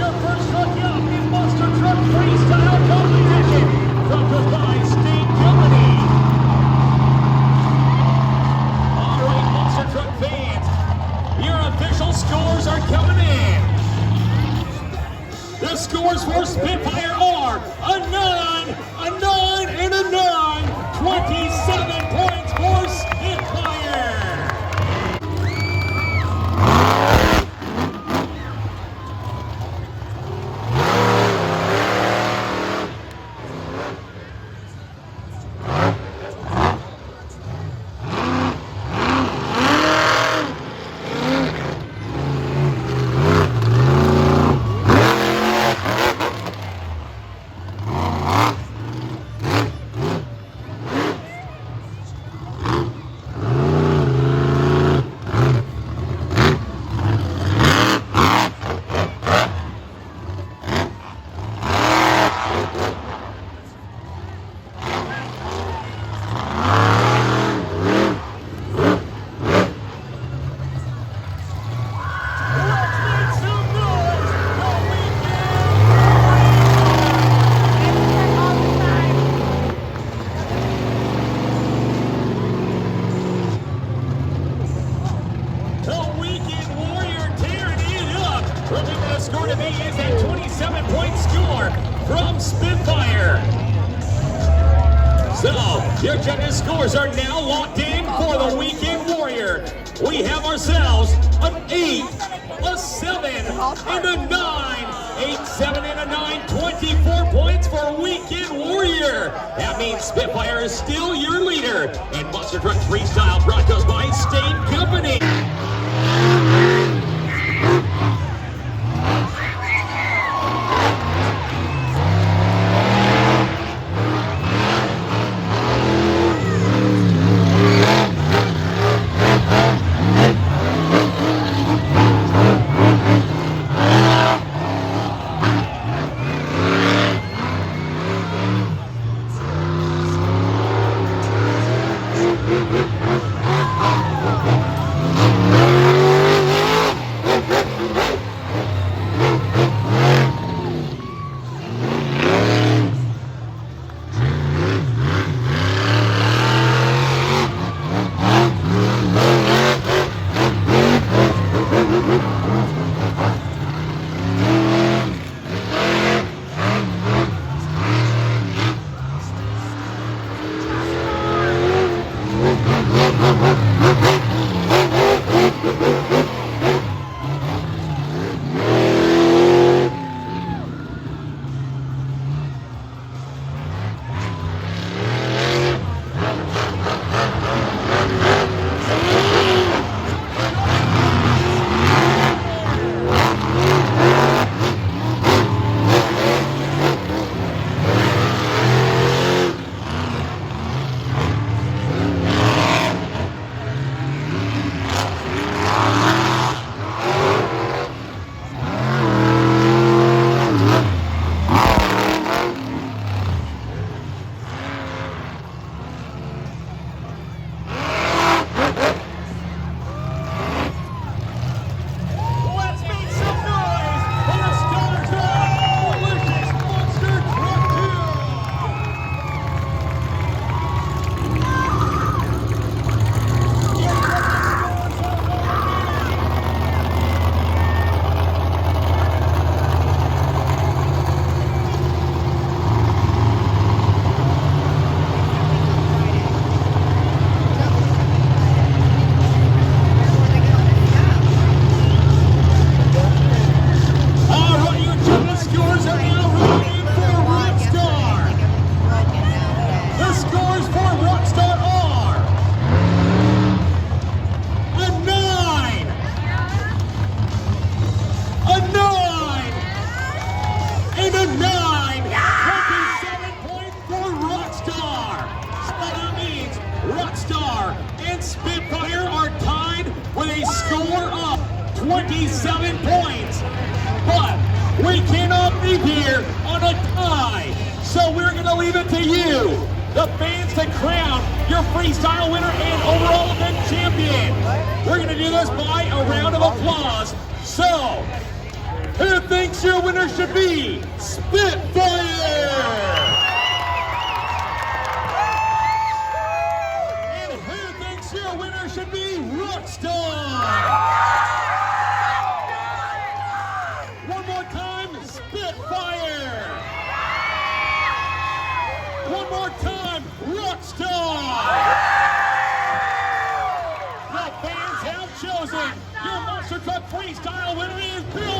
your first truck up in Monster Truck Freestyle competition from the State Company. All right, Monster Truck fans, your official scores are coming in. The scores for Spitfire are a 9, a 9, and a 9. 27 points for Spitfire. The score to me is a 27-point score from Spitfire. So, your judges' scores are now locked in for the Weekend Warrior. We have ourselves an 8, a 7, and a 9. 8, 7, and a 9, 24 points for Weekend Warrior. That means Spitfire is still your leader. And Monster Truck Freestyle brought to us by State Company. Spitfire are tied with a score of 27 points. But we cannot leave here on a tie. So we're going to leave it to you, the fans, to crown your freestyle winner and overall event champion. We're going to do this by a round of applause. So, who thinks your winner should be Spitfire? And who thinks your winner should be Rockstar? One more time, Spitfire. One more time, Rockstar. The fans have chosen your Monster Truck Freestyle winner is Bill.